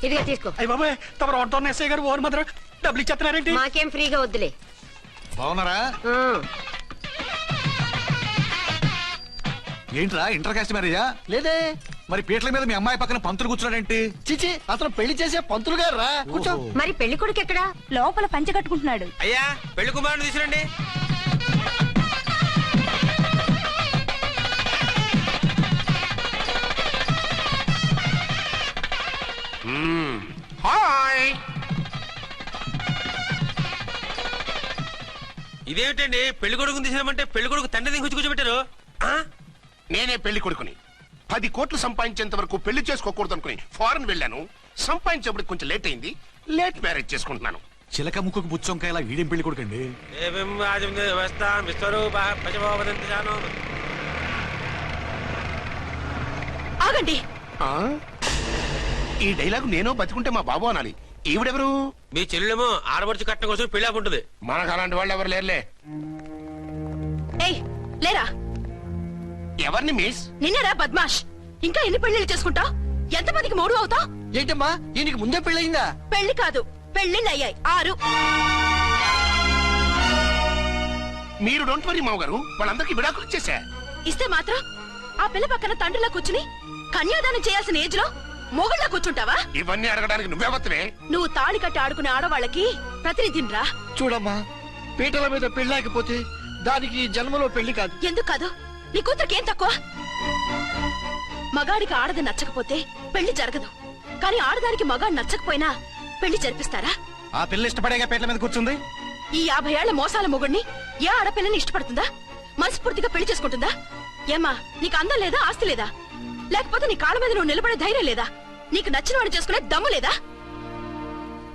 ఇదిగా తీసుకో. అయ్య బాబాయ్ తమరు ఆటో ఎస్ఐ గారు ఓన్ మాత్రం డబ్బులు ఇచ్చేస్తున్నారేంటి? మాకేం ఫ్రీగా వద్దులే. బాగున్నారా? ఏంట్రా ఇంటర్ కాస్ట్ మ్యారేజా? లేదే. మరి పీటల మీద మీ అమ్మాయి పక్కన పంతులు కూర్చున్నాడేంటి? చిచి, అతను పెళ్లి చేసే పంతులు గారు రా. కూర్చో. మరి పెళ్లి కొడుకు ఎక్కడా? లోపల పంచె కట్టుకుంటున్నాడు. అయ్యా పెళ్లి కుమారుని తీసుకురండి. హాయ్. ఇదేమిటండి పెళ్లి కొడుకుని తీసినామంటే పెళ్లి కొడుకు తండ్రి దిగి కూర్చోబెట్టారు. నేనే పెళ్లి కొడుకుని 10 కోట్లు సంపాదించేంత వరకు పెళ్లి చేసుకోకూడదు అనుకుని ఫారెన్ వెళ్ళాను. సంపాదించేప్పుడు కొంచెం లేట్ అయింది. లేట్ మ్యారేజ్ చేసుకుంటున్నాను. చిలక ముక్కుకు బుచ్చొంకాయలా వీడేం పెళ్లి కొడుకండి? ఆగండి. ఈ డైలాగ్ నేను బతికుంటే మా బాబు అనాలి. ఈవిడెవరు? మీ చెల్లెమో ఆడబడుచు కట్టడం కోసం పెళ్లి ఆపుంటది. మనకు అలాంటి వాళ్ళు ఎవరు లేరులే. ఏయ్ లేరా. ఎవరిని మిస్? నిన్నరా బద్మాష్. ఇంకా ఎన్ని పెళ్లిళ్ళు చేసుకుంటా? ఎంతమందికి మూడు అవుతా? ఏంటమ్మా ఈయనకి ముందే పెళ్ళయిందా? పెళ్లి కాదు, పెళ్లిళ్ళు అయ్యాయి 6. మీరు డోంట్ వరీ మావ గారు, వాళ్ళందరికీ విడాకులు ఇచ్చేసా. ఇస్తే మాత్రం ఆ పిల్ల పక్కన తండ్రిలా కూర్చుని కన్యాదానం చేయాల్సిన ఏజ్ లో మొగుళ్ళ కూర్చుంటావా? ఇవన్నీ అడగడానికి నువ్వెవత్తవే? నువ్వు తాళి కట్టి ఆడుకునే ఆడవాళ్ళకి ప్రతినిధిరా. చూడమ్మా, పీటల మీద పెళ్ళాకపోతే దానికి ఈ జన్మలో పెళ్లి కాదు. ఎందుకు కాదు? నీ కూతురికేం తక్కువ? మగాడికి ఆడది నచ్చకపోతే పెళ్లి జరగదు. కానీ ఆడదానికి మగాడు నచ్చకపోయినా పెళ్లి జరిపిస్తారా? ఆ పిల్ల ఇష్టపడేగా పీటల మీద కూర్చుంది. ఈ 50 ఏళ్ల మోసాల మొగుడిని ఏ ఆడపిల్లని ఇష్టపడుతుందా? మనస్ఫూర్తిగా పెళ్లి చేసుకుంటుందా? ఏమ్మా, నీకు అందం లేదా, ఆస్తి లేదా? లేకపోతే నీ కాళ్ళ మీద నువ్వు నిలబడే ధైర్యం లేదా? నీకు నచ్చిన వాడు చేసుకునే దమ్ము లేదా?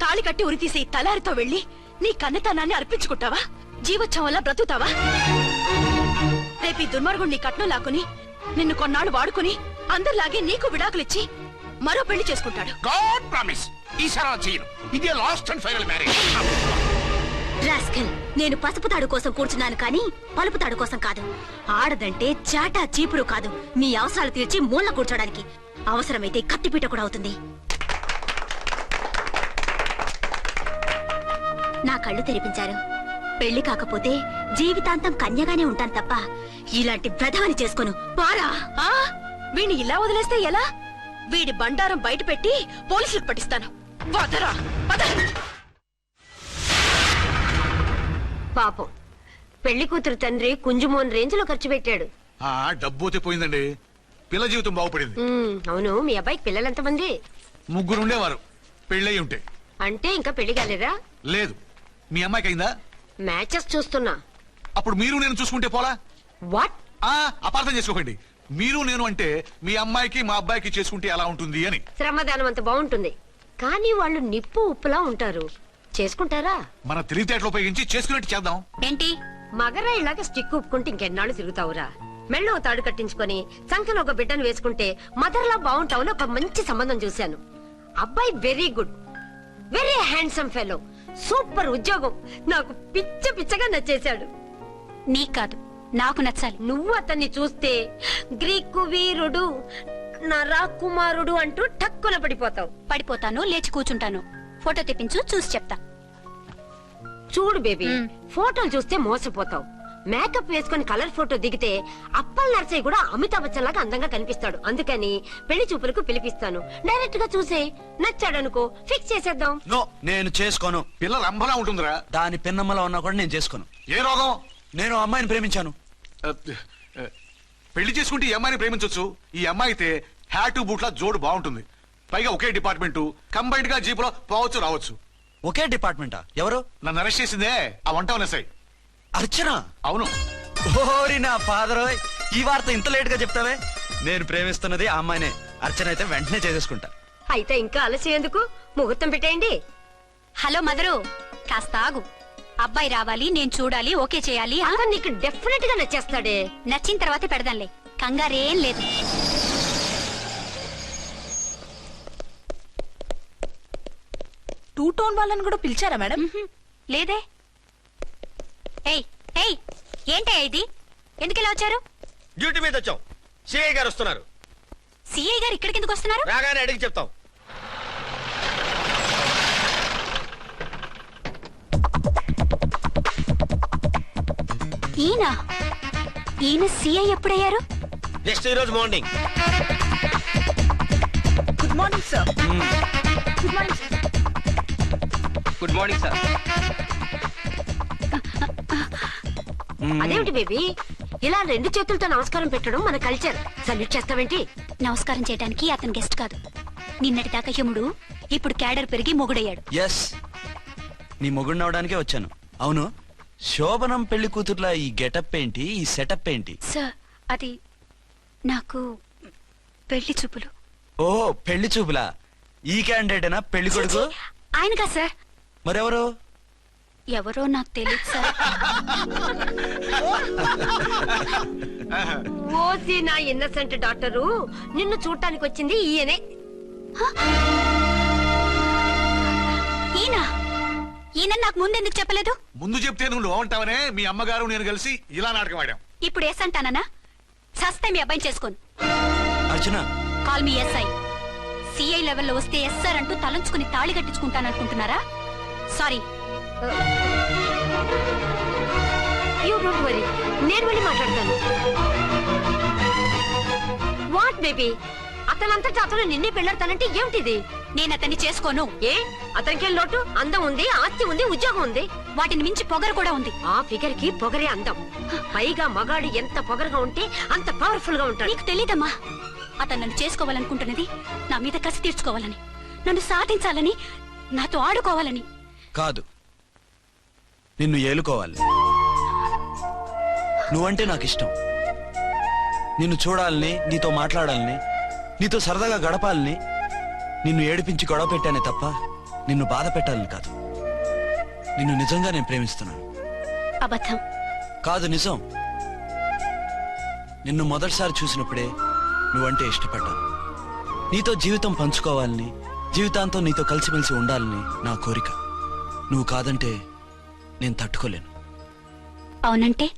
తాళి కట్టి ఉరితీసే ఈ తలారితో వెళ్లి నీ కన్నెతనాన్ని అర్పించుకుంటావా? జీవోత్సవంలా బ్రతుకుతావా? రేపు ఈ దుర్మార్గుడు నీ కట్నం లాక్కుని నిన్ను కొన్నాళ్ళు వాడుకుని అందరిలాగే నీకు విడాకులిచ్చి మరో పెళ్లి చేసుకుంటాడు. గాడ్ ప్రామిస్, ఈసారి అలా చేయను. ఇదే last and final marriage. Rascal, నేను పసుపు తాడు కోసం కూర్చున్నాను కానీ పలుపు తాడు కోసం కాదు. ఆడదంటే చాటా చీపురు కాదు, నీ అవసరాలు తీర్చి మూల కూర్చోడానికి. అవసరమైతే కత్తిపీట కూడా అవుతుంది. నా కళ్ళు తెరిపించారు. పెళ్లి కాకపోతే జీవితాంతం కన్యగానే ఉంటాను తప్ప ఇలాంటి ప్రధాని చేసుకోను. పారా. వీణ్ణి ఇలా వదిలేస్తే ఎలా? వీడి బండారం బయట పెట్టి పోలీసులకు పట్టిస్తాను. వదరా, వద. పాపం పెళ్లి కూతురు తండ్రి కుంజుమోన్ రేంజ్ లో ఖర్చు పెట్టాడు. ఆ డబ్బు పోయిందండి. పిల్ల జీవితం బాగుపడింది. అవును, మీ అబ్బాయికి పిల్లలు ఎంతమంది? 3 ఉండేవారు. పెళ్ళయి ఉంటే. అంటే ఇంకా పెళ్లి కాలేదా? లేదు. మీ అమ్మాయికి అయిందా? మ్యాచెస్ చూస్తున్నా. అప్పుడు మీరు నేను చూసుకుంటే పోలా? వాట్? అపార్థం చేసుకోకండి. మీరు నేను అంటే మీ అమ్మాయికి మా అబ్బాయికి చేసుకుంటే ఎలా ఉంటుంది అని. శ్రమదానం అంత బాగుంటుంది, కానీ వాళ్ళు నిప్పు ఉప్పులా ఉంటారు. చేసుకుంటారా? మన తెలివితేటలు ఉపయోగించి చేసుకున్నట్టు చేద్దాం. ఏంటి? మగరా ఇలాగ స్టిక్ ఉప్పుకుంటే ఇంకెన్నాళ్ళు తిరుగుతావురా? మెళ్ళో తాడు కట్టించుకొని సంఖ్యలో ఒక బిడ్డను వేసుకుంటే మదర్లా బాగుంటావుని ఒక మంచి సంబంధం చూశాను. అబ్బాయి very good, very handsome fellow, super ఉద్యోగం. నాకు పిచ్చగా నచ్చేశాడు. నీకు కాదు, నాకు నచ్చాలి. నువ్వు అతన్ని చూస్తే గ్రీకు వీరుడు, నా రాకుమారుడు అంటూ టక్కున పడిపోతావు. పడిపోతాను, లేచి కూర్చుంటాను. ఫోటో తెప్పించు, చూసి చెప్తా. చూడు బేబీ, ఫోటోలు చూస్తే మోసపోతావు. మేకప్ వేసుకుని కలర్ ఫోటో దిగితే అప్పల్ నర్సయ్య కూడా అమితాబ్ బచ్చన్ లాగా అందంగా కనిపిస్తాడు. అందుకని పెళ్లి చూపులకు పిలిపిస్తాను. డైరెక్ట్ గా చూసే నచ్చాడనుకో, ఫిక్స్ చేసేద్దాం. నో, నేను చేసుకోను. పిల్ల రంభలా ఉంటుందిరా. దాని పిన్నమ్మలా ఉన్నా కూడా నేను చేసుకోను. ఏ రోగం? నేను అమ్మాయిని ప్రేమించాను. పెళ్లి చేసుకుంటే ఈ అమ్మాయిని ప్రేమించొచ్చు. ఈ అమ్మాయి అయితే హ్యాటు బూట్ల జోడు బాగుంటుంది. పైగా ఒకే డిపార్ట్మెంట్, కంబైన్డ్ గా జీపులో పోవచ్చు రావచ్చు. ఒకే డిపార్ట్మెంటా? ఎవరు? నన్ను అరెస్ట్ చేసిందే ఆ వంట ఎస్ఐ. అర్చన? అవును. ఓరి నా ఫాదర్, ఈ వార్త ఇంత లేట్ గా చెప్తావే. నేను ప్రేమిస్తున్నది ఆ అమ్మాయినే. అర్చన అయితే వెంటనే చేసేసుకుంటా. అయితే ఇంకా ఆలస్యం ఎందుకు? ముహూర్తం పెట్టేయండి. హలో మదరు, కాస్త ఆగు. అబ్బాయి రావాలి, నేను చూడాలి, ఓకే చేయాలి. అతను నీకు డెఫినెట్ గా నచ్చేస్తాడే. నచ్చిన తర్వాత పెడదాంలే, కంగారేం లేదు. 2 టోన్ వాళ్ళని కూడా పిలిచారా మేడం? లేదే. ఏయ్ ఏయ్, ఏంటయ్యా ఇది? ఎందుకు వచ్చారు? డ్యూటీ మీద వచ్చాం. సిఐ గారు వస్తున్నారు. సిఐ గారు ఇక్కడికి ఎందుకు వస్తున్నారు? రాగానే అడిగి చెప్తాం. ఈయన సీఐ ఎప్పుడయ్యారు? నెక్స్ట్ ఈ రోజు morning. Good morning sir. Good morning sir. Good morning sir. అదేమిటి బేబీ, ఇలా 2 చేతులతో నమస్కారం పెట్టడం మన కల్చర్. సల్యూట్ చేస్తావేంటి? నమస్కారం చేయడానికి అతను గెస్ట్ కాదు. నిన్నటి దాకా యముడు, ఇప్పుడు క్యాడర్ పెరిగి మొగుడయ్యాడు. ఎస్, నీ మొగుడిని అవడానికే వచ్చాను. అవును, శోభనం పెళ్లి కూతుర్లా ఈ గెటప్ ఏంటి, ఈ సెటప్ ఏంటి? సార్, అది నాకు పెళ్లి చూపులు. ఓ, పెళ్లి చూపులా? ఈ క్యాండిడేటేనా పెళ్లి కొడుకు? ఆయనగా సార్. మరెవరు? ఎవరో నాకు తెలియదు సార్. ఓసి నా ఇన్నసెంట్ డాక్టరు, నిన్ను చూడటానికి వచ్చింది ఈయనే. ఈయన నాకు ముందెందుకు చెప్పలేదు? ముందు చెప్తే నువ్వు బాగుంటావనే మీ అమ్మగారు నేను కలిసి ఇలా నాటకం ఆడాం. ఇప్పుడు ఎస్ అంటానా? సస్తే మీ అబ్బాయిని చేసుకోను. అర్చన, కాల్ మీ ఎస్ఐ. సిఐ లెవెల్లో వస్తే ఎస్ఆర్ అంటూ తలంచుకుని తాళి కట్టించుకుంటాననుకుంటున్నారా? సారీ. యూ డోంట్ వరీ, నేను వెళ్ళి మాట్లాడతాను. వాట్ బేబీ, అతనంతటా అతను నిన్నే పెళ్ళాడతానంటే ఏమిటిది? నేను అతన్ని చేసుకోను. ఏ, అతనికి లోటు? అందం ఉంది, ఆస్తి ఉంది, ఉద్యోగం ఉంది. వాటిని మించి పొగరు కూడా ఉంది. ఆ ఫిగర్ కి పొగరే అందం. పైగా మగాడు ఎంత పొగరుగా ఉంటే అంత పవర్ఫుల్ గా ఉంటాడు. నీకు తెలీదమ్మా, అతను నన్ను చేసుకోవాలనుకుంటున్నది నా మీద కసి తీర్చుకోవాలని, నన్ను సాధించాలని, నాతో ఆడుకోవాలని కాదు, నిన్ను ఏలుకోవాలి. నువ్వంటే నాకు ఇష్టం. నిన్ను చూడాలని, నీతో మాట్లాడాలని, నీతో సరదాగా గడపాలని, నిన్ను ఏడిపించి గొడవ పెట్టానే తప్ప నిన్ను బాధ పెట్టాలని కాదు. నిన్ను నిజంగా నేను ప్రేమిస్తున్నాను. అబద్ధం. కాదు, నిజం. నిన్ను మొదటిసారి చూసినప్పుడే నువ్వంటే ఇష్టపడ్డాను. నీతో జీవితం పంచుకోవాలని, జీవితాంతం నీతో కలిసిమెలిసి ఉండాలని నా కోరిక. నువ్వు కాదంటే నేను తట్టుకోలేను. అవునంటే?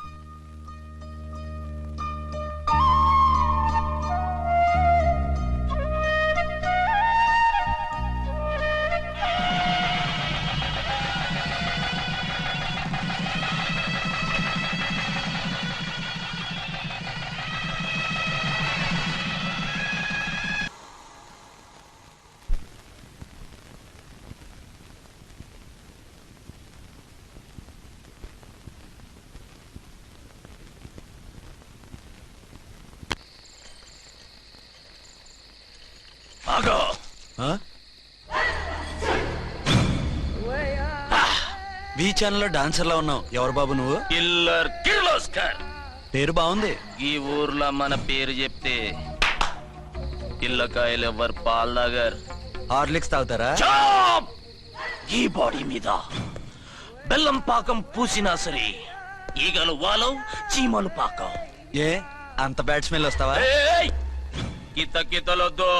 వి ఛానల్లో డాన్సర్ లా ఉన్నావు. ఎవరు బాబు నువ్వు? కిల్లర్ కిర్లోస్కర్. పేరు బాగుంది. ఈ ఊర్లో మన పేరు చెప్తే పిల్లకాయలు ఎవరు పాల్ దాగర్. హార్లిక్స్ తాగుతారా? ఈ బాడీ మీద బెల్లం పాకం పూసినా సరే ఈగలు వాలవు, చీమలు పాకం. ఏ అంత బ్యాడ్ స్మెల్ వస్తావా? కితలొద్దు.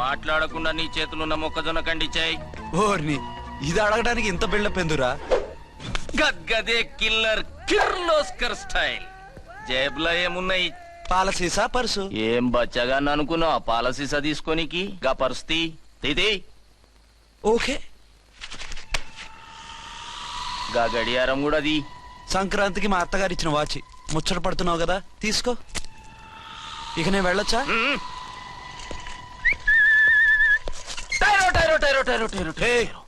మాట్లాడకుండా నీ చేతులున్న మొక్కజొన్న కండిచాయి. ఓర్ని, ఇది అడగడానికి ఇంత బిల్డప్ ఎందురా? గద్గదే కిల్లర్ కిర్లోస్కర్ స్టైల్. జేబులో ఏమున్నాయి? పాల సీసా, పర్సు. ఏం బచ్చగా అనుకున్నావు? పాల సీసా తీసుకోనికి గా పరిస్థితి తీది. ఓకే, గా గడియారం కూడా అది. సంక్రాంతికి మా అత్తగారు ఇచ్చిన వాచి. ముచ్చట పడుతున్నావు కదా, తీసుకో. ఇక నేను వెళ్ళొచ్చా?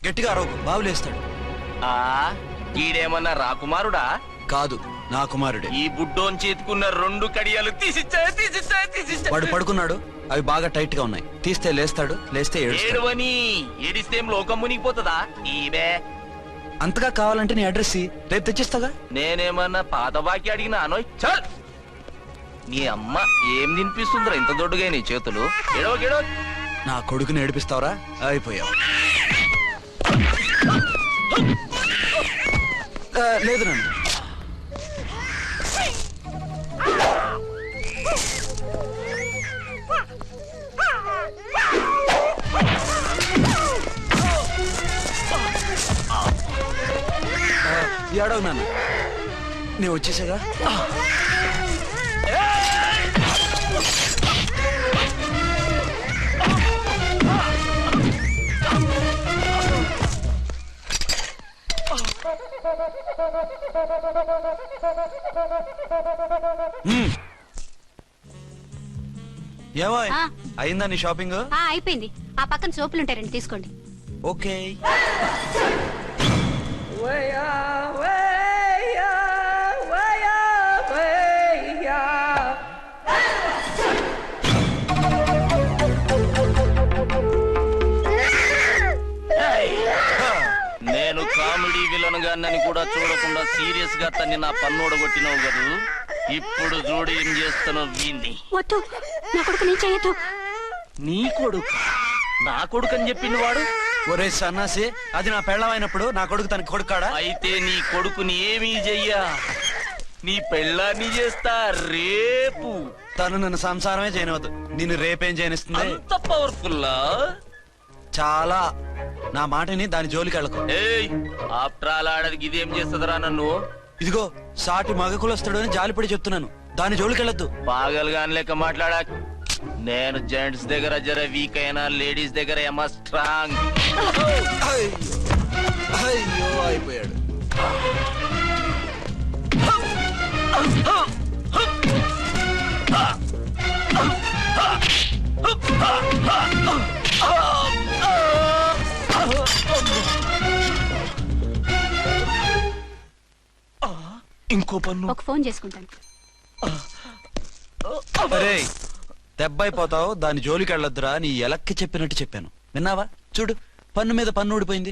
గట్టిగా అరవకు, బావులేస్తాడు. ఈడేమన్నా రాకుమారుడా? కాదు, నా కుమారుడే. ఈ బుడ్డోన్ చేతుకున్న 2 కడియాలు తీసిచ్చా. వాడు పడుకున్నాడు, అవి బాగా టైట్ గా ఉన్నాయి. తీస్తే లేస్తాడు, లేస్తే ఏడుస్తాడు. ఏడువని ఏడిస్తే లోకం మునిగిపోతుందా? ఈబే అంతగా కావాలంటే నీ అడ్రస్ రేపు తెచ్చిస్తాగా. నేనేమన్నా పాత బాకి అడిగినా అనోయ్. చల్, నీ అమ్మ ఏం తినిపిస్తుందిరా ఇంత దొడ్డుగా నీ చేతులు? ఎడో నా కొడుకుని ఏడిపిస్తావరా? అయిపోయావు. లేదు నన్ను. ఏడవు నాన్న, నేను వచ్చేసాగా. ఏమో ఆ. అయిందా నీ షాపింగ్? అయిపోయింది. ఆ పక్కన సోపులుంటాయి, రండి తీసుకోండి. ఓకే. నేను కామెడీ విలన్ గాన్నని కూడా చూడకుండా సీరియస్ గా తన్ని నా పన్నుడ కొట్టినావు కదూ. ఇప్పుడు చూడు ఏం చేస్తానో వీణ్ణి. వద్దు, నా కొడుకు నేను చేయొద్దు. నీ కొడుకు నా కొడుకు అని చెప్పింది వాడు. ఒరే సన్నాసి, అది నా పెళ్ళమైనప్పుడు నా కొడుకు తన కొడుకాడా? అయితే నీ కొడుకుని ఏమీ చెయ్యా, నీ పెళ్ళాన్ని చేస్తా రేపు. తను నన్ను సంసారమే చేయనవద్దు, నిన్ను రేపేం చేయనిస్తుంది? అంత పవర్ఫుల్లా? చాలా. నా మాటని దాని జోలికి వెళ్ళకు. ఏయ్, ఆఫ్టర్ ఆల్ ఆడదికి ఇదేం చేస్తుందిరా నన్ను? ఇదిగో సాటి మగకులొస్తాడు అని జాలిపడి చెప్తున్నాను, దాని జోలికి వెళ్ళొద్దు. పాగలుగాని లెక్క మాట్లాడా. నేను జెంట్స్ దగ్గర జర వీక్ అయినా లేడీస్ దగ్గర ఏమో స్ట్రాంగ్. అయ్యో అయిపోయాడు. ఇంకో పన్ను. ఒక ఫోన్ చేసుకుంటాను. అరే దెబ్బైపోతావు, దాని జోలికి వెళ్ళొద్దురా. నీ ఎలక్కి చెప్పినట్టు చెప్పాను, విన్నావా? చూడు, పన్ను మీద పన్ను ఊడిపోయింది.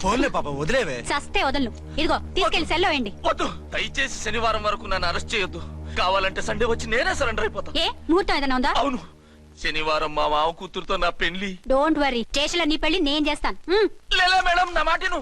ఫోన్లే పాప, వదిలేవే. చస్తే వదలను. ఇదిగో తీసుకెళ్లి సెల్లో వేయండి. వద్దు, దయచేసి శనివారం వరకు నన్ను అరెస్ట్ చేయొద్దు. కావాలంటే సండే వచ్చి నేనే సరెండర్ అయిపోతా. ఏ ముహూర్తం ఏదైనా ఉందా? అవును, శనివారం మా మావ కూతురుతో నా పెళ్లి. డోంట్ వరీ, స్టేషన్ లో నీ పెళ్లి నేను చేస్తాను. లేలా మేడం, నా మాటను